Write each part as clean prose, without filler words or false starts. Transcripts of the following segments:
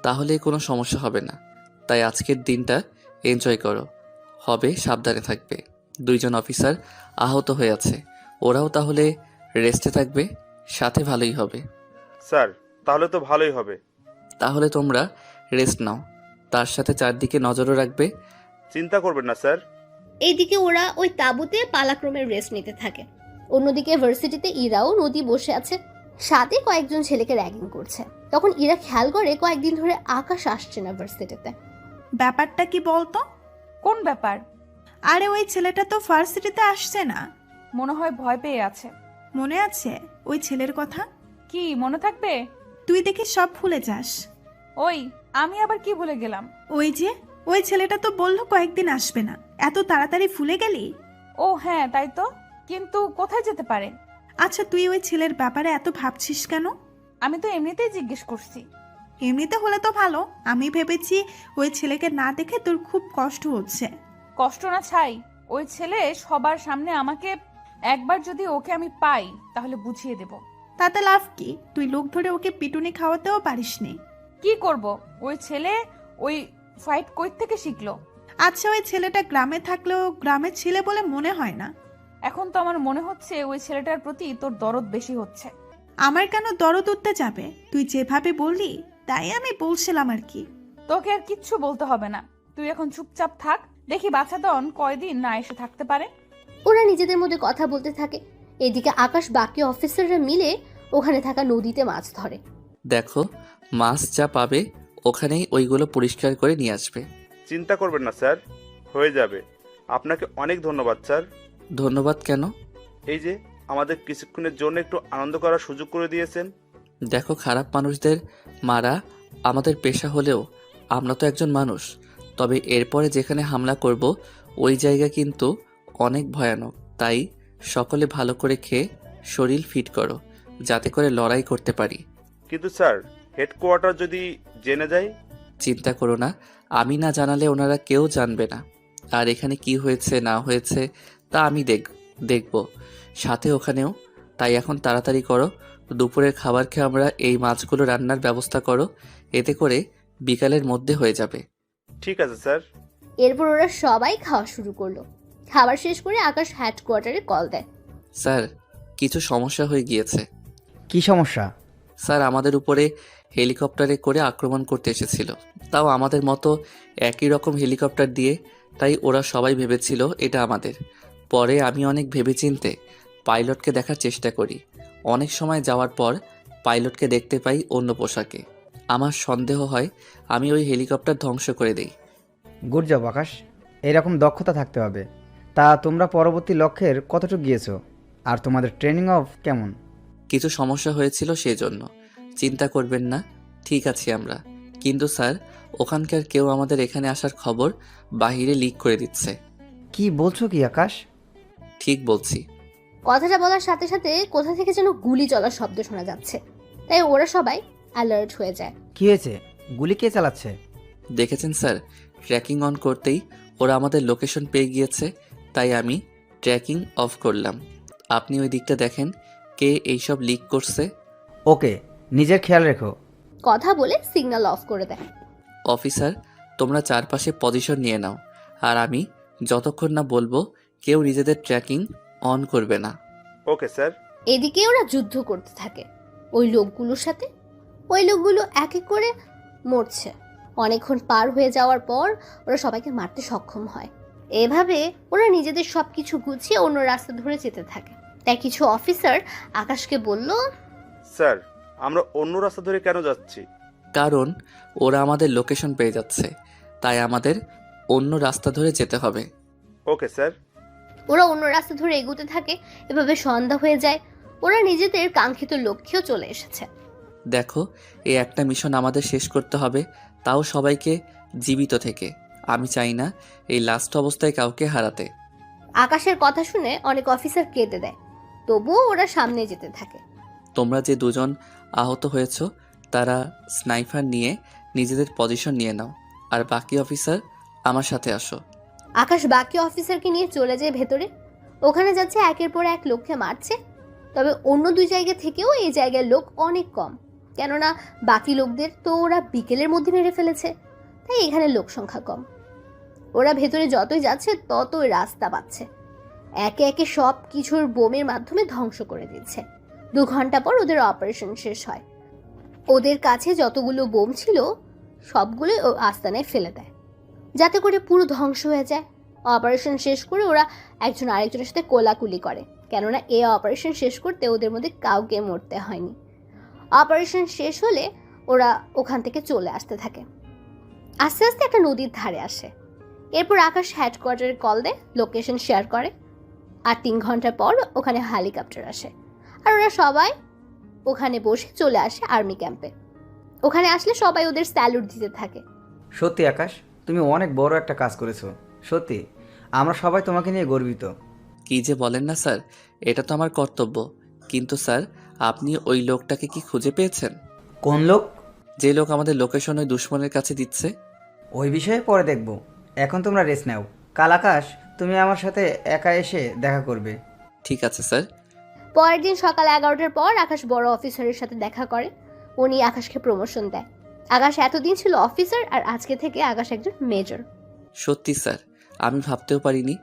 তাহলে কোনো সমস্যা হবে না। তাই আজকের দিনটা এনজয় করো। হবে, সাবধানে থাকবে। 2জন অফিসার আহত হয়ে আছে, ওরাও তাহলে রেস্টে থাকবে, সাথে ভালোই হবে। স্যার, তাহলে তো ভালোই হবে। তাহলে তোমরা রেস্ট নাও, তার সাথে চারদিকে নজরও রাখবে। চিন্তা করবেন না স্যার। এইদিকে ওরা ওই তাঁবুতে পালাক্রমে রেস্ট নিতে থাকে। অন্যদিকে ভার্সিটিতে ইরাও নদী বসে আছে, সাথে কয়েকজন ছেলেকে র্যাগিং করছে। তখন ইরা খেয়াল করে কয়েকদিন ধরে আকাশ আসছে না ভার্সিটিতে। ব্যাপারটা কি বলতো? কোন ব্যাপার? আরে ওই ছেলেটা তো ভার্সিটিতে আসছে না। মনে হয় ভয় পেয়ে আছে। মনে আছে ওই ছেলের কথা? কি মনে থাকবে? তুই দেখি সব ভুলে যাস। ওই, আমি আবার কি ভুলে গেলাম? ওই ছেলেটা তো বললো কয়েকদিন আসবে না, এত তাড়াতাড়ি ভুলে গেলি? ও হ্যাঁ, তাই তো। কিন্তু কোথায় যেতে পারে? আচ্ছা, তুই ওই ছেলের ব্যাপারে এত ভাবছিস কেন? আমি তো এমনিতেই জিজ্ঞেস করছি। এমনিতে হলে তো ভালো, আমি ভেবেছি ওই ছেলেকে না দেখে তোর খুব কষ্ট হচ্ছে। কষ্ট না ছাই, ওই ছেলে সবার সামনে আমাকে, একবার যদি ওকে আমি পাই তাহলে বুঝিয়ে দেব। তাতে লাভ কি? তুই লোক ধরে ওকে পিটুনি খাওয়াতেও পারিসনি। কি করব? ওই ছেলে ওই ফাইট কই থেকে শিখলো? আচ্ছা, ওই ছেলেটা গ্রামে থাকলেও গ্রামের ছেলে বলে মনে হয় না। এখন তো আমার মনে হচ্ছে ওই ছেলেটার প্রতি তোর দরদ বেশি হচ্ছে। আমার কেন দরদ উঠতে যাবে? তুই যেভাবে বললি তাই আমি বলছিলাম আর কি। তোকে আর কিচ্ছু বলতে হবে না, তুই এখন চুপচাপ থাক। দেখি বাচ্চাদন কয়দিন না এসে থাকতে পারে। ওরা নিজেদের মধ্যে কথা বলতে থাকে। এদিকে আকাশ বাকি অফিসাররা মিলে ওখানে থাকা নদীতে মাছ ধরে। দেখো, মাছ যা পাবে ওখানেই ওইগুলো পরিষ্কার করে নিয়ে আসবে। চিন্তা করবেন না স্যার, হয়ে যাবে। আপনাকে অনেক ধন্যবাদ স্যার। ধন্যবাদ কেন? এই যে আমাদের কিছুক্ষণের জন্য একটু আনন্দ করার সুযোগ করে দিয়েছেন। দেখো, খারাপ মানুষদের মারা আমাদের পেশা হলেও আমরা তো একজন মানুষ। তবে এরপরে যেখানে হামলা করব ওই জায়গা কিন্তু অনেক ভয়ানক। তাই সকলে ভালো করে খেয়ে শরীর ফিট করো, যাতে করে লড়াই করতে পারি। কিন্তু স্যার, হেডকোয়ার্টার যদি জেনে যায়? চিন্তা করো না, আমি না জানালে ওনারা কেউ জানবে না। আর এখানে কি হয়েছে না হয়েছে তা আমি দেখব সাথে ওখানেও। তাই এখন তাড়াতাড়ি করো, দুপুরের খাবার খেয়ে আমরা এই মাছগুলো রান্নার ব্যবস্থা করো, এতে করে বিকালের মধ্যে হয়ে যাবে। ঠিক আছে স্যার। এরপর ওরা সবাই খাওয়া শুরু করলো। খাবার শেষ করে আকাশ হেডকোয়ার্টারে কল দেয়। স্যার, কিছু সমস্যা হয়ে গিয়েছে। কি সমস্যা? স্যার, আমাদের উপরে হেলিকপ্টারে করে আক্রমণ করতে এসেছিল, তাও আমাদের মতো একই রকম হেলিকপ্টার দিয়ে। তাই ওরা সবাই ভেবেছিল এটা আমাদের। পরে আমি অনেক ভেবেচিন্তে পাইলটকে দেখার চেষ্টা করি। অনেক সময় যাওয়ার পর পাইলটকে দেখতে পাই অন্য পোশাকে। আমার সন্দেহ হয় আমি ওই হেলিকপ্টার ধ্বংস করে দেই। গুড জব আকাশ, এরকম দক্ষতা থাকতে হবে। তা তোমরা পরবর্তী লক্ষ্যের কতটুকু গিয়েছো? আর তোমাদের ট্রেনিং অফ কেমন? কিছু সমস্যা হয়েছিল সেজন্য। চিন্তা করবেন না, ঠিক আছি আমরা। কিন্তু স্যার, ওখানকার কেউ আমাদের এখানে আসার খবর বাহিরে লিক করে দিচ্ছে। কি বলছো কি আকাশ? ঠিক বলছি। কথাটা বলার সাথে সাথে কোথা থেকে যেন গুলি চলার শব্দ শোনা যাচ্ছে। তাই ওরা সবাই অ্যালার্ট হয়ে যায়। কি হয়েছে? গুলি কে চালাচ্ছে? দেখেছেন স্যার, ট্র্যাকিং অন করতেই ওরা আমাদের লোকেশন পেয়ে গিয়েছে। তাই আমি ট্র্যাকিং অফ করলাম। আপনি ওই দিকটা দেখেন, কে এইসব লিক করছে। ওকে, নিজের খেয়াল রেখো। কথা বলে সিগন্যাল অফ করে দেয়। অফিসার, তোমরা চারপাশে পজিশন নিয়ে নাও, আর আমি যতক্ষণ না বলবো কেউ নিজেদের ট্র্যাকিং অন করবে না। Okay sir. এদিকে ওরা যুদ্ধ করতে থাকে ওই লোকগুলোর সাথে। ওই লোকগুলো এক এক করে মরছে। অনেকক্ষণ পার হয়ে যাওয়ার পর ওরা সবাইকে মারতে সক্ষম হয়। এভাবে ওরা নিজেদের সবকিছু গুছিয়ে অন্য রাস্তা ধরে যেতে থাকে। তাই কিছু অফিসার আকাশকে বলল, স্যার, আমরা অন্য রাস্তা ধরে কেন যাচ্ছি? কারণ ওরা আমাদের লোকেশন পেয়ে যাচ্ছে, তাই আমাদের অন্য রাস্তা ধরে যেতে হবে। Okay sir. ওরা অন্য রাস্তা ধরে এগোতে থাকে। এভাবে সন্ধ্যা হয়ে যায়। ওরা নিজেদের কাঙ্ক্ষিত লক্ষ্যেও চলে এসেছে। দেখো, এই একটা মিশন আমাদের শেষ করতে হবে, তাও সবাইকে জীবিত থেকে। আমি চাই না এই লাস্ট অবস্থায় কাউকে হারাতে। আকাশের কথা শুনে অনেক অফিসার কেঁদে দেয়। তবুও ওরা সামনে যেতে থাকে। তোমরা যে 2জন আহত হয়েছ তারা স্নাইপার নিয়ে নিজেদের পজিশন নিয়ে নাও, আর বাকি অফিসার আমার সাথে আসো। আকাশ বাকি অফিসারকে নিয়ে চলে যায় ভেতরে। ওখানে যাচ্ছে একের পর এক লোককে মারছে। তবে অন্য দুই জায়গা থেকেও এই জায়গার লোক অনেক কম। কেননা বাকি লোকদের তো ওরা বিকেলের মধ্যে মেরে ফেলেছে, তাই এখানে লোক সংখ্যা কম। ওরা ভেতরে যতই যাচ্ছে ততই রাস্তা পাচ্ছে, একে একে সব কিছুর বোমের মাধ্যমে ধ্বংস করে দিচ্ছে। 2 ঘন্টা পর ওদের অপারেশন শেষ হয়। ওদের কাছে যতগুলো বোম ছিল সবগুলোই ও আস্তানায় ফেলে দেয়, যাতে করে পুরো ধ্বংস হয়ে যায়। অপারেশন শেষ করে ওরা একজন আরেকজনের সাথে কোলাকুলি করে, কেননা এই অপারেশন শেষ করতে ওদের মধ্যে কাউকে মরতে হয়নি। অপারেশন শেষ হলে ওরা ওখান থেকে চলে আসতে থাকে। আস্তে আস্তে একটা নদীর ধারে আসে। এরপর আকাশ হেডকোয়ার্টারে কল দেয়, লোকেশন শেয়ার করে। আর 3 ঘন্টা পর ওখানে হেলিকপ্টার আসে, আর ওরা সবাই ওখানে বসে চলে আসে আর্মি ক্যাম্পে। ওখানে আসলে সবাই ওদের স্যালুট দিতে থাকে। সত্যি আকাশ, তুমি অনেক বড় একটা কাজ করেছো। সত্যি আমরা সবাই তোমাকে নিয়ে গর্বিত। কি যে বলেন না স্যার, এটা তো আমার কর্তব্য। কিন্তু স্যার, আপনি ওই লোকটাকে কি খুঁজে পেয়েছেন? কোন লোক? যে লোক আমাদের লোকেশন ওই দুশ্মনের কাছে দিচ্ছে। ওই বিষয়ে পরে দেখব, এখন তোমরা রেস্ট নাও। কাল আকাশ, তুমি আমার সাথে একা এসে দেখা করবে। ঠিক আছে স্যার। পরের দিন সকাল 11টার পর আকাশ বড় অফিসারের সাথে দেখা করে। উনি আকাশকে প্রমোশন দেয়। আকাশ এতদিন ছিল অফিসার, আর আজকে থেকে আকাশ একজন মেজর। সত্যি স্যার, আমি ভাবতেও পারিনি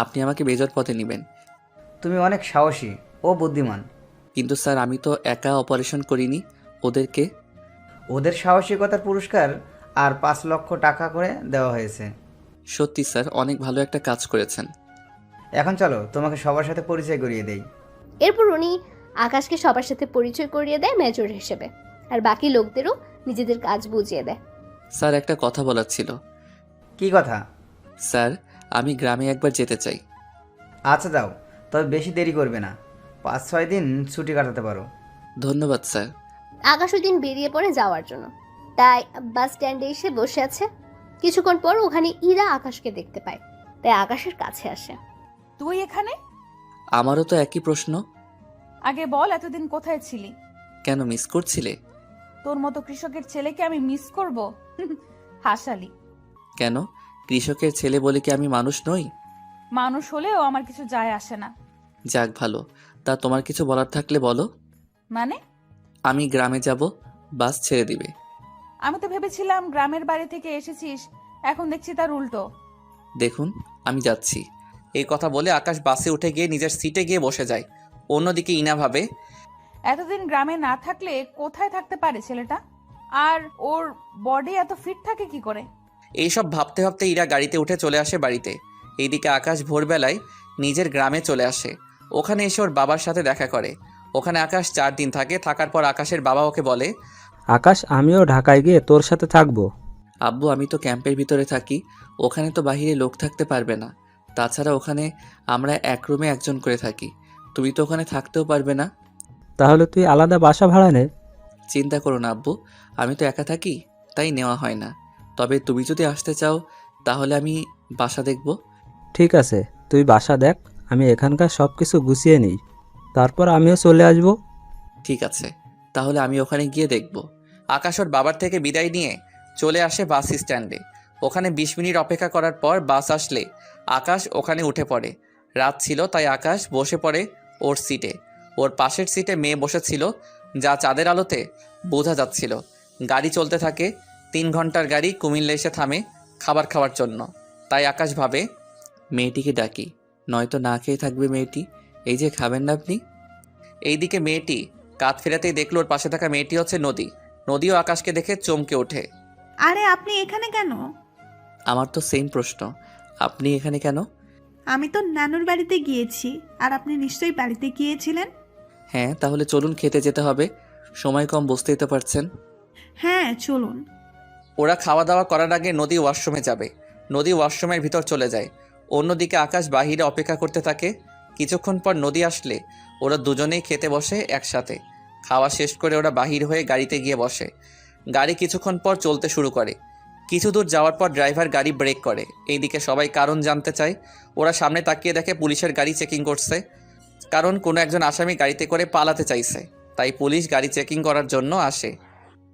আপনি আমাকে মেজর পদে নেবেন। তুমি অনেক সাহসী ও বুদ্ধিমান। কিন্তু স্যার, আমি তো একা অপারেশন করিনি, ওদেরকে। ওদের সাহসিকতার পুরস্কার আর 5 লক্ষ টাকা করে দেওয়া হয়েছে। সত্যি স্যার, অনেক ভালো একটা কাজ করেছেন। এখন চলো তোমাকে সবার সাথে পরিচয় করিয়ে দেই। এরপর উনি আকাশকে সবার সাথে পরিচয় করিয়ে দেয় মেজর হিসেবে, আর বাকি লোকদেরও নিজেদের কাজ বুঝিয়ে দেয়। স্যার, একটা কথা বলার ছিল। কি কথা? স্যার, আমি গ্রামে একবার যেতে চাই। আচ্ছা যাও, তবে বেশি দেরি করবে না। 5-6 দিন ছুটি কাটাতে পারো। ধন্যবাদ স্যার। আকাশ ওই দিন বেরিয়ে পড়ে যাওয়ার জন্য, তাই বাস স্ট্যান্ডে এসে বসে আছে। কিছুক্ষণ পর ওখানে ইরা আকাশকে দেখতে পায়, তাই আকাশের কাছে আসে। তুই এখানে? আমারও তো একই প্রশ্ন। আগে বল, এতদিন কোথায় ছিলি? কেন, মিস করছিলে? তোর মতো কৃষকের ছেলেকে আমি মিস করব? হাসালি। কেন, কৃষকের ছেলে বলে কি আমি মানুষ নই? মানুষ হলেও আমার কিছু যায় আসে না। যাক ভালো, তা তোমার কিছু বলার থাকলে বলো। মানে? আমি গ্রামে যাব, বাস ছেড়ে দিবে। আমি তো ভেবেছিলাম গ্রামের বাড়ি থেকে এসেছিস, এখন দেখছি তার উল্টো। দেখুন, আমি যাচ্ছি। এই কথা বলে আকাশ বাসে উঠে গিয়ে নিজের সিটে গিয়ে বসে যায়। অন্যদিকে ইনা ভাবে, এতদিন গ্রামে না থাকলে কোথায় থাকতে পারে ছেলেটা? আর ওর বডি এত ফিট থাকে কি করে? এইসব ভাবতে ভাবতে ইরা গাড়িতে উঠে চলে আসে বাড়িতে। এইদিকে আকাশ ভোরবেলায় নিজের গ্রামে চলে আসে। ওখানে এসে ওর বাবার সাথে দেখা করে। ওখানে আকাশ 4 দিন থাকে। থাকার পর আকাশের বাবা ওকে বলে, আকাশ, আমিও ঢাকায় গিয়ে তোর সাথে থাকবো। আব্বু, আমি তো ক্যাম্পের ভিতরে থাকি, ওখানে তো বাহিরে লোক থাকতে পারবে না। তাছাড়া ওখানে আমরা এক রুমে একজন করে থাকি, তুমি তো ওখানে থাকতেও পারবে না। তাহলে তুই আলাদা বাসা ভাড়া নে। চিন্তা করো না আব্বু, আমি তো একা থাকি, তাই নেওয়া হয় না। তবে তুমি যদি আসতে চাও তাহলে আমি বাসা দেখব। ঠিক আছে, তুই বাসা দেখ, আমি এখানকার সব কিছু গুছিয়ে নিই, তারপর আমিও চলে আসবো। ঠিক আছে, তাহলে আমি ওখানে গিয়ে দেখব। আকাশ ওর বাবার থেকে বিদায় নিয়ে চলে আসে বাস স্ট্যান্ডে। ওখানে 20 মিনিট অপেক্ষা করার পর বাস আসলে আকাশ ওখানে উঠে পড়ে। রাত ছিল, তাই আকাশ বসে পড়ে ওর সিটে। ওর পাশের সিটে মেয়ে বসেছিল, যা চাঁদের আলোতে বোঝা যাচ্ছিল। গাড়ি চলতে থাকে। 3 ঘন্টার গাড়ি কুমিল্লা এসে থামে খাবার খাওয়ার জন্য। তাই আকাশ ভাবে, মেয়েটিকে ডাকি, নয়তো না খেয়ে থাকবে মেয়েটি। এই যে, খাবেন না আপনি? এইদিকে মেয়েটি কাঁধ ফেরাতেই দেখলো ওর পাশে থাকা মেয়েটি হচ্ছে নদী। নদীও আকাশকে দেখে চমকে ওঠে। আরে আপনি এখানে কেন? আমার তো সেম প্রশ্ন, আপনি এখানে কেন? আমি তো নানুর বাড়িতে গিয়েছি, আর আপনি নিশ্চয়ই বাড়িতে গিয়েছিলেন। হ্যাঁ, তাহলে চলুন, খেতে যেতে হবে, সময় কম, বুঝতেই তো পারছেন। হ্যাঁ চলুন। ওরা খাওয়া দাওয়া করার আগে নদী ওয়াশরুমে যাবে। নদী ওয়াশরুমের ভিতর চলে যায়। অন্যদিকে আকাশ বাহিরে অপেক্ষা করতে থাকে। কিছুক্ষণ পর নদী আসলে ওরা দুজনেই খেতে বসে একসাথে। খাওয়া শেষ করে ওরা বাহির হয়ে গাড়িতে গিয়ে বসে। গাড়ি কিছুক্ষণ পর চলতে শুরু করে। কিছু দূর যাওয়ার পর ড্রাইভার গাড়ি ব্রেক করে। এইদিকে সবাই কারণ জানতে চায়। ওরা সামনে তাকিয়ে দেখে পুলিশের গাড়ি চেকিং করছে, কারণ কোনো একজন আসামি গাড়িতে করে পালাতে চাইছে। তাই পুলিশ গাড়ি চেকিং করার জন্য আসে।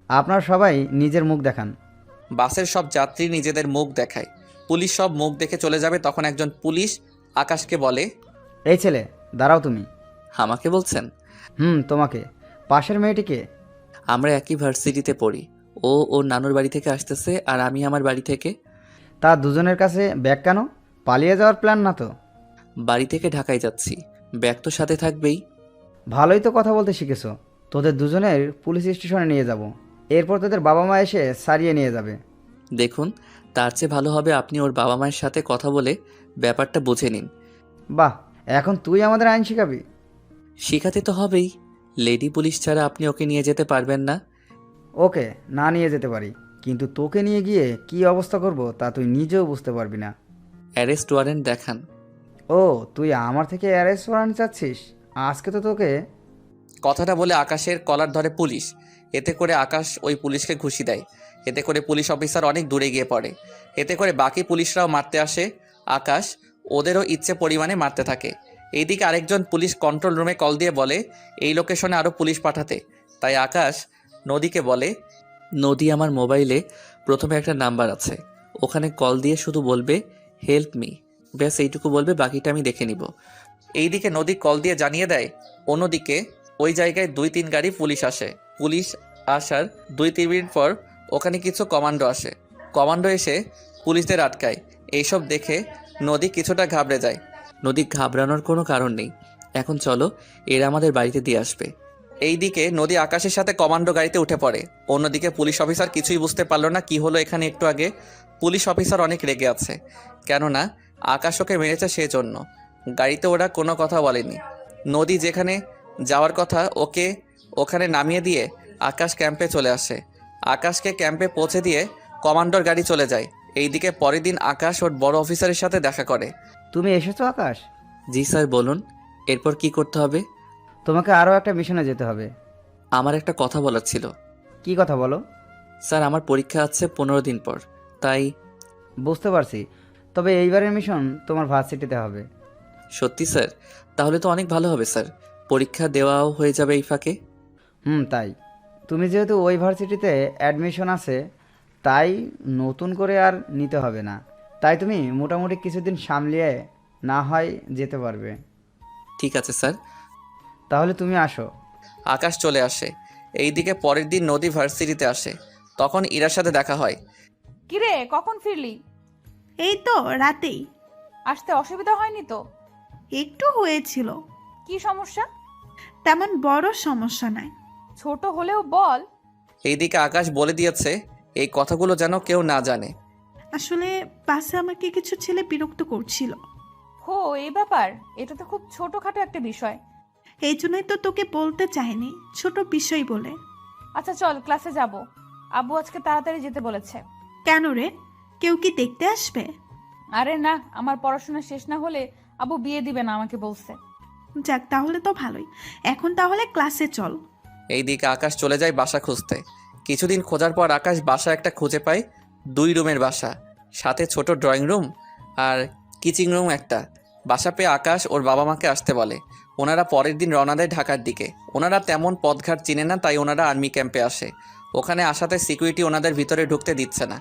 আপনারা সবাই নিজের মুখ দেখান। বাসের সব যাত্রী নিজেদের মুখ দেখায়। পুলিশ সব মুখ দেখে চলে যাবে, তখন একজন পুলিশ আকাশকে বলে, এই ছেলে, দাঁড়াও তুমি। আমাকে বলছেন? তোমাকে। পাশের মেয়েটিকে? আমরা একই ভার্সিটিতে পড়ি। ও ওর নানুর বাড়ি থেকে আসতেছে আর আমি আমার বাড়ি থেকে। তা দুজনের কাছে ব্যাগ কেন? পালিয়ে যাওয়ার প্ল্যান না তো? বাড়ি থেকে ঢাকায় যাচ্ছি, ব্যাগ তো সাথে থাকবেই। ভালোই তো কথা বলতে শিখেছো। তোদের দুজনের পুলিশ স্টেশনে নিয়ে যাব, এরপর তোদের বাবা মা এসে সারিয়ে নিয়ে যাবে। দেখুন, তার চেয়ে ভালো হবে আপনি ওর বাবা মায়ের সাথে কথা বলে ব্যাপারটা বুঝে নিন। বাহ, এখন তুই আমাদের আইন শিখাবি? শিখাতে তো হবেই। লেডি পুলিশ ছাড়া আপনি ওকে নিয়ে যেতে পারবেন না। ওকে না নিয়ে যেতে পারি, কিন্তু তোকে নিয়ে গিয়ে কি অবস্থা করব তা তুই নিজেও বুঝতে পারবি না। অ্যারেস্ট ওয়ারেন্ট দেখান। ও, তুই আমার থেকে অ্যারেস্ট ওয়ারেন্ট চাচ্ছিস? আজকে তো তোকে। কথাটা বলে আকাশের কলার ধরে পুলিশ। এতে করে আকাশ ওই পুলিশকে ঘুষি দেয়। এতে করে পুলিশ অফিসার অনেক দূরে গিয়ে পড়ে। এতে করে বাকি পুলিশরাও মারতে আসে। আকাশ ওদেরও ইচ্ছে পরিমাণে মারতে থাকে। এইদিকে আরেকজন পুলিশ কন্ট্রোল রুমে কল দিয়ে বলে এই লোকেশনে আরও পুলিশ পাঠাতে। তাই আকাশ নদীকে বলে, নদী, আমার মোবাইলে প্রথমে একটা নাম্বার আছে, ওখানে কল দিয়ে শুধু বলবে হেল্প মি, ব্যাস এইটুকু বলবে, বাকিটা আমি দেখে নিব। এইদিকে নদী কল দিয়ে জানিয়ে দেয় অন্যদিকে ওই জায়গায় 2-3 গাড়ি পুলিশ আসে। পুলিশ আসার 2-3 মিনিট পর ওখানে কিছু কমান্ডো আসে। কমান্ডো এসে পুলিশদের আটকায়। এইসব দেখে নদী কিছুটা ঘাবড়ে যায়। নদী ঘাবড়ানোর কোনো কারণ নেই, এখন চলো, এরা আমাদের বাড়িতে দিয়ে আসবে। এইদিকে নদী আকাশের সাথে কমান্ডো গাড়িতে উঠে পড়ে। অন্যদিকে পুলিশ অফিসার কিছুই বুঝতে পারলো না কি হলো এখানে একটু আগে। পুলিশ অফিসার অনেক রেগে আছে, কেননা আকাশ ওকে মেরেছে সেজন্য। গাড়িতে ওরা কোনো কথা বলেনি। নদী যেখানে যাওয়ার কথা ওকে ওখানে নামিয়ে দিয়ে আকাশ ক্যাম্পে চলে আসে। আকাশকে ক্যাম্পে পৌঁছে দিয়ে কমান্ডোর গাড়ি চলে যায়। এইদিকে পরের দিন আকাশ ওর বড় অফিসারের সাথে দেখা করে। তুমি এসেছো আকাশ? জি স্যার, বলুন, এরপর কি করতে হবে? তোমাকে আরও একটা মিশনে যেতে হবে। আমার একটা কথা বলার ছিল। কি কথা বলো? স্যার, আমার পরীক্ষা আছে 15 দিন পর, তাই। বুঝতে পারছি, তবে এইবারের মিশন তোমার ভার্সিটিতে হবে। সত্যি স্যার? তাহলে তো অনেক ভালো হবে স্যার, পরীক্ষা দেওয়াও হয়ে যাবে এই ফাঁকে। তাই। তুমি যেহেতু ওই ভার্সিটিতে অ্যাডমিশন আছে, তাই নতুন করে আর নিতে হবে না। তাই তুমি মোটামুটি কিছুদিন সামলিয়ে না হয় যেতে পারবে। ঠিক আছে স্যার। তাহলে তুমি আসো। আকাশ চলে আসে। এইদিকে পরের দিন নদী ভার্সিটিতে আসে। তখন ইরার সাথে দেখা হয়। কিরে, কখন ফিরলি? এই তো রাতেই। আসতে অসুবিধা হয়নি তো? একটু হয়েছিল, কি সমস্যা? তেমন বড় সমস্যা নাই। ছোট হলেও বল। এইদিকে আকাশ বলে দিয়েছে এই কথাগুলো যেন কেউ না জানে। আসলে পাশে আমাকে কিছু ছেলে বিরক্ত করছিল, হো, এই ব্যাপার? এটা তো খুব ছোটখাটো একটা বিষয়। এই জন্যই তো তোকে বলতে চাইনি, ছোট বিষয় বলে। আচ্ছা চল, ক্লাসে যাব। আব্বু আজকে তাড়াতাড়ি যেতে বলেছে। কেন রে, কেউ কি দেখতে আসবে? আরে না, আমার পড়াশোনা শেষ না হলে আব্বু বিয়ে দিবে না আমাকে বলছে। যাক, তাহলে তো ভালোই। এখন তাহলে ক্লাসে চল। এইদিকে আকাশ চলে যায় বাসা খুঁজতে। কিছুদিন খোঁজার পর আকাশ বাসা একটা খুঁজে পায়। 2 রুমের বাসা, সাথে ছোট ড্রয়িং রুম আর কিচিং রুম একটা। বাসা পেয়ে আকাশ ওর বাবা মাকে আসতে বলে। ওনারা পরের দিন রওনা দেয় ঢাকার দিকে। ওনারা তেমন পথঘাট চিনে না, তাই ওনারা আর্মি ক্যাম্পে আসে। ওখানে আসাতে সিকিউরিটি ওনাদের ভিতরে ঢুকতে দিচ্ছে না,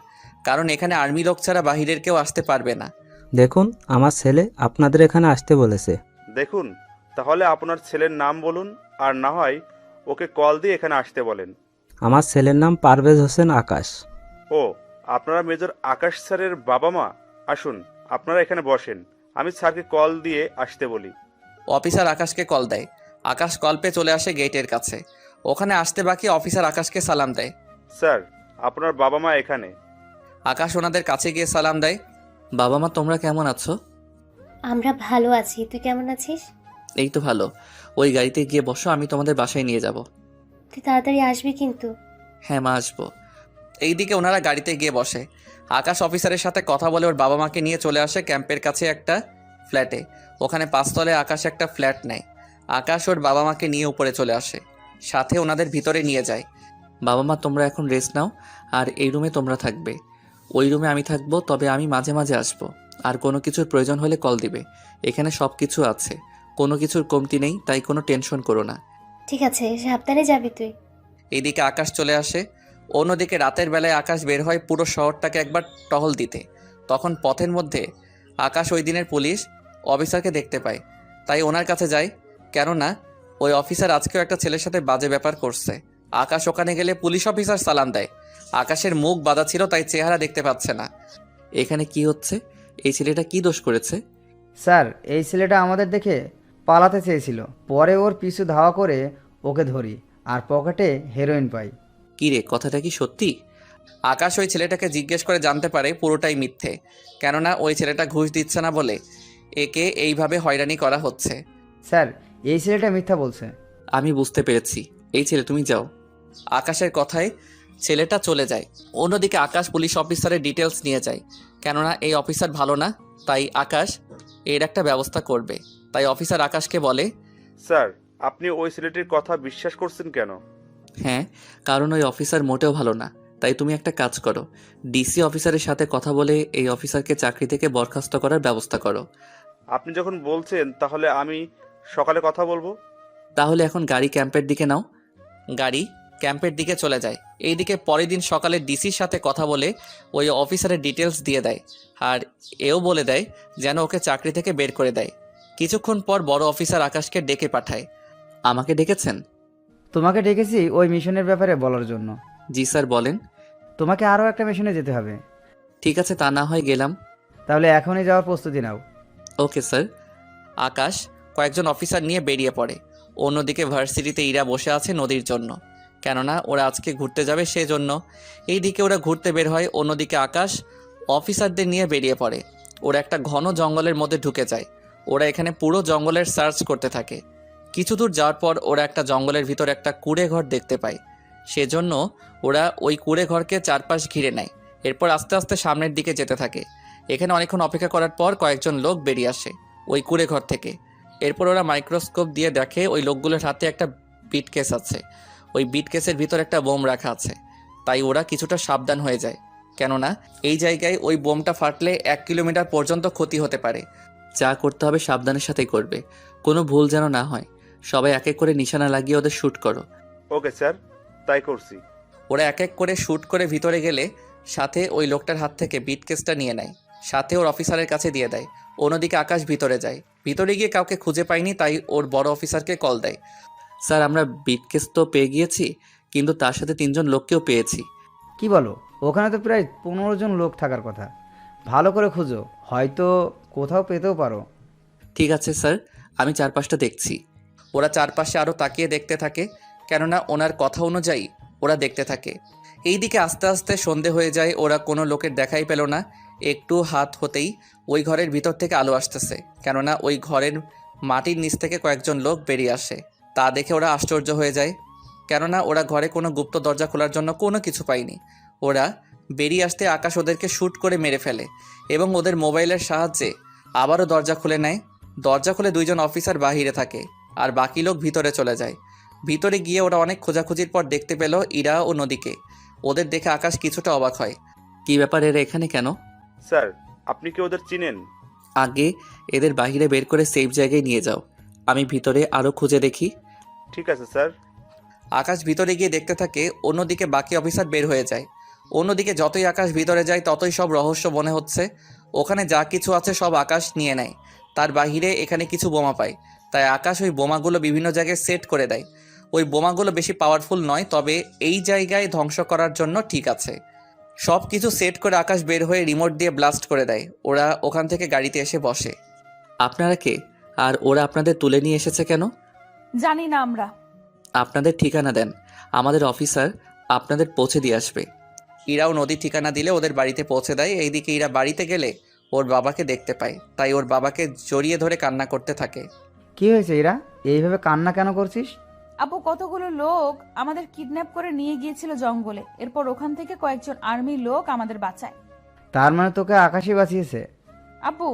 কারণ এখানে আর্মি লোক ছাড়া বাহিরের কেউ আসতে পারবে না। দেখুন, আমার ছেলে আপনাদের এখানে আসতে বলেছে। দেখুন, তাহলে আপনার ছেলের নাম বলুন, আর না হয় ওকে কল দিয়ে এখানে আসতে বলেন। আমার ছেলের নাম পারভেজ হোসেন আকাশ। ও, আপনারা মেজর আকাশ স্যারের বাবা মা? আসুন, আপনারা এখানে বসেন, আমি স্যারকে কল দিয়ে আসতে বলি। অফিসার আকাশকে কল দেয়। আকাশ কল পেয়ে চলে আসে গেটের কাছে। ওখানে আসতে বাকি অফিসার আকাশকে সালাম দেয়। স্যার, আপনার বাবা মা এখানে। আকাশ ওনাদের কাছে গিয়ে সালাম দেয়। বাবা মা, তোমরা কেমন আছো? আমরা ভালো আছি, তুই কেমন আছিস? এই তো ভালো। ওই গাড়িতে গিয়ে বসো, আমি তোমাদের বাসায় নিয়ে যাব। তুই তাড়াতাড়ি আসবি কিন্তু। হ্যাঁ মা, আসবো। এইদিকে ওনারা গাড়িতে গিয়ে বসে। আকাশ অফিসারের সাথে কথা বলে ওর বাবা মাকে নিয়ে চলে আসে ক্যাম্পের কাছে একটা ফ্ল্যাটে। ওখানে 5 তলায় আকাশ একটা ফ্ল্যাট নেয়। আকাশ ওর বাবা মাকে নিয়ে উপরে চলে আসে, সাথে ওনাদের ভিতরে নিয়ে যায়। বাবা মা, তোমরা এখন রেস্ট নাও, আর এই রুমে তোমরা থাকবে। ওই রুমে আমি থাকবো, তবে আমি মাঝে মাঝে আসবো। আর কোনো কিছুর প্রয়োজন হলে কল দিবে। এখানে সব কিছু আছে, কোনো কিছুর কমতি নেই, তাই কোনো টেনশন করো না। ঠিক আছে, সাবধানে যাবি তুই। এইদিকে আকাশ চলে আসে। অন্যদিকে রাতের বেলায় আকাশ বের হয় পুরো শহরটাকে একবার টহল দিতে। তখন পথের মধ্যে আকাশ ওই দিনের পুলিশ অফিসারকে দেখতে পায়, তাই ওনার কাছে যায়। কেননা ওই অফিসার আজকেও একটা ছেলের সাথে বাজে ব্যাপার করছে। আকাশ ওখানে গেলে পুলিশ অফিসার সালাম দেয়। আকাশের মুখ বাঁধা ছিল, তাই চেহারা দেখতে পাচ্ছে না। এখানে কি হচ্ছে? এই ছেলেটা কি দোষ করেছে? স্যার, এই ছেলেটা আমাদের দেখে পালাতে চেয়েছিল, পরে ওর পিছু ধাওয়া করে ওকে ধরি আর পকেটে হেরোইন পাই। কি রে, কথাটা কি সত্যি? আকাশ ওই ছেলেটাকে জিজ্ঞেস করে জানতে পারে পুরোটাই মিথ্যে, কেননা ওই ছেলেটা ঘুষ দিচ্ছে না বলে একে এইভাবে হয়রানি করা হচ্ছে। স্যার, এই ছেলেটা মিথ্যা বলছে। আমি বুঝতে পেরেছি। এই ছেলে, তুমি যাও। আকাশের কথায় ছেলেটা চলে যায়। অন্যদিকে আকাশ পুলিশ অফিসারের ডিটেলস নিয়ে যায়, কেননা এই অফিসার ভালো না, তাই আকাশ এর একটা ব্যবস্থা করবে। তাই অফিসার আকাশকে বলে, স্যার, আপনি ওই ছেলেটির কথা বিশ্বাস করছেন কেন? হ্যাঁ, কারণ ওই অফিসার মোটেও ভালো না। তাই তুমি একটা কাজ করো, ডিসি অফিসারের সাথে কথা বলে এই অফিসারকে চাকরি থেকে বরখাস্ত করার ব্যবস্থা করো। আপনি যখন বলছেন তাহলে আমি সকালে কথা বলবো। তাহলে এখন গাড়ি ক্যাম্পের দিকে নাও। গাড়ি ক্যাম্পের দিকে চলে যায়। এইদিকে পরের দিন সকালে ডিসির সাথে কথা বলে ওই অফিসারের ডিটেলস দিয়ে দেয়, আর এও বলে দেয় যেন ওকে চাকরি থেকে বের করে দেয়। কিছুক্ষণ পর বড় অফিসার আকাশকে ডেকে পাঠায়। আমাকে ডেকেছেন? তোমাকে ডেকেছি ওই মিশনের ব্যাপারে বলার জন্য। জি স্যার, বলেন। তোমাকে আরও একটা মিশনে যেতে হবে। ঠিক আছে, তা না হয় গেলাম। তাহলে এখনই যাওয়ার প্রস্তুতি নাও। Okay sir. আকাশ কয়েকজন অফিসার নিয়ে বেরিয়ে পড়ে। অন্যদিকে ভার্সিটিতে ইরা বসে আছে নদীর জন্য, কেননা ওরা আজকে ঘুরতে যাবে সেজন্য। এইদিকে ওরা ঘুরতে বের হয়, অন্যদিকে আকাশ অফিসারদের নিয়ে বেরিয়ে পড়ে। ওরা একটা ঘন জঙ্গলের মধ্যে ঢুকে যায়। ওরা এখানে পুরো জঙ্গলের সার্চ করতে থাকে। কিছু দূর যাওয়ার পর ওরা একটা জঙ্গলের ভিতর একটা কুঁড়ে ঘর দেখতে পায়। সেজন্য ওরা ওই কুঁড়ে ঘরকে চারপাশ ঘিরে নেয়। এরপর আস্তে আস্তে সামনের দিকে যেতে থাকে। এখানে অনেকক্ষণ অপেক্ষা করার পর কয়েকজন লোক বেরিয়ে আসে ওই কুঁড়ে ঘর থেকে। এরপর ওরা মাইক্রোস্কোপ দিয়ে দেখে ওই লোকগুলোর হাতে একটা বিট কেস আছে। ওই বিট কেসের ভিতর একটা বোম রাখা আছে। তাই ওরা কিছুটা সাবধান হয়ে যায়, কেননা এই জায়গায় ওই বোমটা ফাটলে 1 কিলোমিটার পর্যন্ত ক্ষতি হতে পারে। যা করতে হবে সাবধানের সাথেই করবে, কোনো ভুল যেন না হয়। সবাই এক এক করে নিশানা লাগিয়ে ওদের শ্যুট করো। ওকে স্যার, তাই করছি। ওরা এক এক করে শ্যুট করে ভিতরে গেলে সাথে ওই লোকটার হাত থেকে বিট কেসটা নিয়ে নেয়, সাথে ওর অফিসারের কাছে দিয়ে দেয়। অন্যদিকে আকাশ ভিতরে যায়। ভিতরে গিয়ে কাউকে খুঁজে পায়নি, তাই ওর বড় অফিসারকে কল দেয়। স্যার, আমরা বিট কেস তো পেয়ে গিয়েছি, কিন্তু তার সাথে 3 জন লোককেও পেয়েছি। কি বলো? ওখানে তো প্রায় 15 জন লোক থাকার কথা। ভালো করে খুঁজো, হয়তো কোথাও পেতেও পারো। ঠিক আছে স্যার, আমি চারপাশটা দেখছি। ওরা চারপাশে আরও তাকিয়ে দেখতে থাকে, কেননা ওনার কথা অনুযায়ী ওরা দেখতে থাকে। এইদিকে আস্তে আস্তে সন্ধে হয়ে যায়। ওরা কোনো লোকের দেখাই পেল না। একটু হাত হতেই ওই ঘরের ভিতর থেকে আলো আসতেছে, কেননা ওই ঘরের মাটির নিচ থেকে কয়েকজন লোক বেরিয়ে আসে। তা দেখে ওরা আশ্চর্য হয়ে যায়, কেননা ওরা ঘরে কোনো গুপ্ত দরজা খোলার জন্য কোনো কিছু পায়নি। ওরা বেরিয়ে আসতে আকাশ ওদেরকে শ্যুট করে মেরে ফেলে এবং ওদের মোবাইলের সাহায্যে আবারও দরজা খুলে নেয়। দরজা খুলে 2 জন অফিসার বাহিরে থাকে আর বাকি লোক ভিতরে চলে যায়। ভিতরে গিয়ে ওরা অনেক খোঁজাখুঁজির পর দেখতে পেল ইরা ও নদীকে। ওদের দেখে আকাশ কিছুটা অবাক হয়। কি ব্যাপার, এরা এখানে কেন? স্যার, আপনি কি ওদের চিনেন? আগে এদের বাইরে বের করে সেফ জায়গায় নিয়ে যাও, আমি ভিতরে আরও খুঁজে দেখি। ঠিক আছে স্যার। আকাশ ভিতরে গিয়ে দেখতে থাকে, অন্যদিকে বাকি অফিসার বের হয়ে যায়। অন্যদিকে যতই আকাশ ভিতরে যায় ততই সব রহস্য মনে হচ্ছে। ওখানে যা কিছু আছে সব আকাশ নিয়ে নেয়। তার বাহিরে এখানে কিছু বোমা পায়, তাই আকাশ ওই বোমাগুলো বিভিন্ন জায়গায় সেট করে দেয়। ওই বোমাগুলো বেশি পাওয়ারফুল নয়, তবে এই জায়গায় ধ্বংস করার জন্য ঠিক আছে। সব কিছু সেট করে আকাশ বের হয়ে রিমোট দিয়ে ব্লাস্ট করে দেয়। ওরা ওখান থেকে গাড়িতে এসে বসে। আপনারা কে, আর ওরা আপনাদের তুলে নিয়ে এসেছে কেন? জানি না আমরা। আপনাদের ঠিকানা দেন, আমাদের অফিসার আপনাদের পৌঁছে দিয়ে আসবে। ইরাও নদীর ঠিকানা দিলে ওদের বাড়িতে পৌঁছে দেয়। এইদিকে ইরা বাড়িতে গেলে ওর বাবাকে দেখতে পায়, তাই ওর বাবাকে জড়িয়ে ধরে কান্না করতে থাকে। কি হয়েছে এরা? এইভাবে কান্না কেন করছিস? আপু, কতগুলো লোক আমাদের কিডন্যাপ করে নিয়ে গিয়েছিল জঙ্গলে। এরপর ওখান থেকে কয়েকজন আর্মি লোক আমাদের বাঁচায়। তার মানে তোকে আকাশই বাঁচিয়েছে? আপু,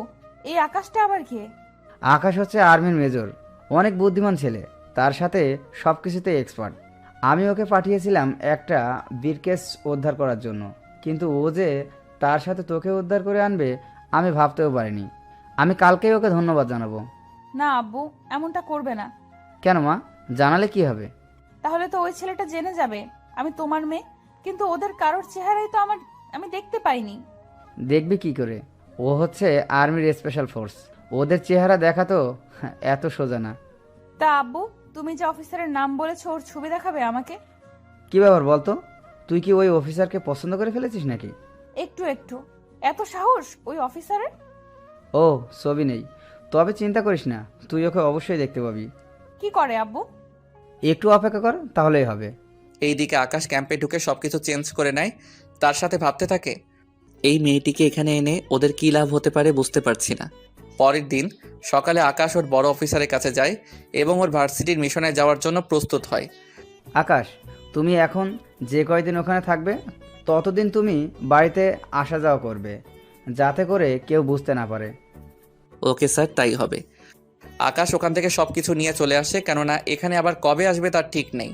এই আকাশটা আবার কে? আকাশ হচ্ছে আর্মির মেজর, অনেক বুদ্ধিমান ছেলে, তার সাথে সব কিছুতে এক্সপার্ট। আমি ওকে পাঠিয়েছিলাম একটা বিরকেস উদ্ধার করার জন্য, কিন্তু ও যে তার সাথে তোকে উদ্ধার করে আনবে আমি ভাবতেও পারিনি। আমি কালকেই ওকে ধন্যবাদ জানাবো। না আব্বু, এমনটা করবে না। কেন মা? জানালে কি হবে? তাহলে তো ওই ছেলেটা জেনে যাবে আমি তোমার মেয়ে। কিন্তু ওদের কারোর চেহারাই তো আমি দেখতে পাইনি। দেখবি কি করে? ও হচ্ছে আর্মির স্পেশাল ফোর্স, ওদের চেহারা দেখা তো এত সোজা না। তা আব্বু, তুমি যে অফিসারের নাম বলেছো ওর ছবি দেখাবে আমাকে? কী ব্যাপার বলতো, তুই কি ওই অফিসারকে পছন্দ করে ফেলেছিস নাকি? একটু একটু। এত সাহস ওই অফিসারের? ও, ছবি নেই, তবে চিন্তা করিস না, তুই ওকে অবশ্যই দেখতে পাবি। কি করে আব্বু? একটু অপেক্ষা কর, তাহলেই হবে। এইদিকে আকাশ ক্যাম্পে ঢুকে সবকিছু চেঞ্জ করে নেয়, তার সাথে ভাবতে থাকে এই মেয়েটিকে এখানে এনে ওদের কী লাভ হতে পারে বুঝতে পারছি না। পরের দিন সকালে আকাশ ওর বড় অফিসারের কাছে যায় এবং ওর ভার্সিটির মিশনে যাওয়ার জন্য প্রস্তুত হয়। আকাশ, তুমি এখন যে কয়দিন ওখানে থাকবে ততদিন তুমি বাড়িতে আসা যাওয়া করবে, যাতে করে কেউ বুঝতে না পারে। ওকে স্যার, তাই হবে। আকাশ ওখান থেকে সব কিছু নিয়ে চলে আসে, কেননা এখানে আবার কবে আসবে তার ঠিক নেই।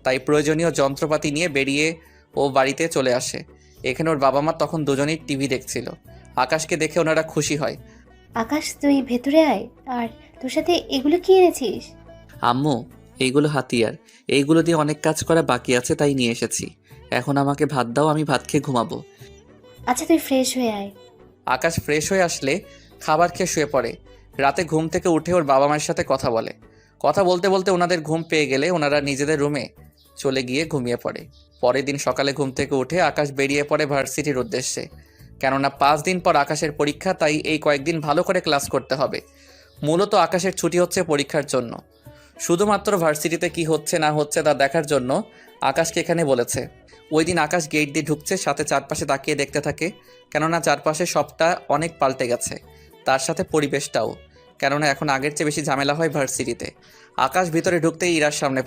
তাই প্রয়োজনীয় যন্ত্রপাতি নিয়ে বেরিয়ে ও বাড়িতে চলে আসে। এখানে ওর বাবা মা তখন দুজনেই টিভি দেখছিল। আকাশকে দেখে ওনারা খুশি হয়। আকাশ, তুই ভেতরে আয়। আর তোর সাথে এগুলো কি এনেছিস? আম্মু, এইগুলো হাতিয়ার, এইগুলো দিয়ে অনেক কাজ করা বাকি আছে, তাই নিয়ে এসেছি। এখন আমাকে ভাত দাও, আমি ভাত খেয়ে ঘুমাবো। আচ্ছা, তুই ফ্রেশ হয়ে আয়। আকাশ ফ্রেশ হয়ে আসলে খাবার খেয়ে শুয়ে পড়ে। রাতে ঘুম থেকে উঠে ওর বাবা মায়ের সাথে কথা বলে। কথা বলতে বলতে ওনাদের ঘুম পেয়ে গেলে ওনারা নিজেদের রুমে চলে গিয়ে ঘুমিয়ে পড়ে। পরের দিন সকালে ঘুম থেকে উঠে আকাশ বেরিয়ে পড়ে ভার্সিটির উদ্দেশ্যে। কেননা 5 দিন পর আকাশের পরীক্ষা, তাই এই কয়েকদিন ভালো করে ক্লাস করতে হবে। মূলত আকাশের ছুটি হচ্ছে পরীক্ষার জন্য। শুধুমাত্র ভার্সিটিতে কি হচ্ছে না হচ্ছে তা দেখার জন্য আকাশকে এখানে বলেছে। ওই দিন আকাশ গেট দিয়ে ঢুকছে, সাথে চারপাশে তাকিয়ে দেখতে থাকে, কেননা চারপাশে সবটা অনেক পাল্টে গেছে, তার সাথে পরিবেশটাও। কেননা এখন আগের চেয়ে বেশি ঝামেলা হয় ভার্সিটিতে। আকাশ ভিতরে ঢুকতেই ইরার সামনে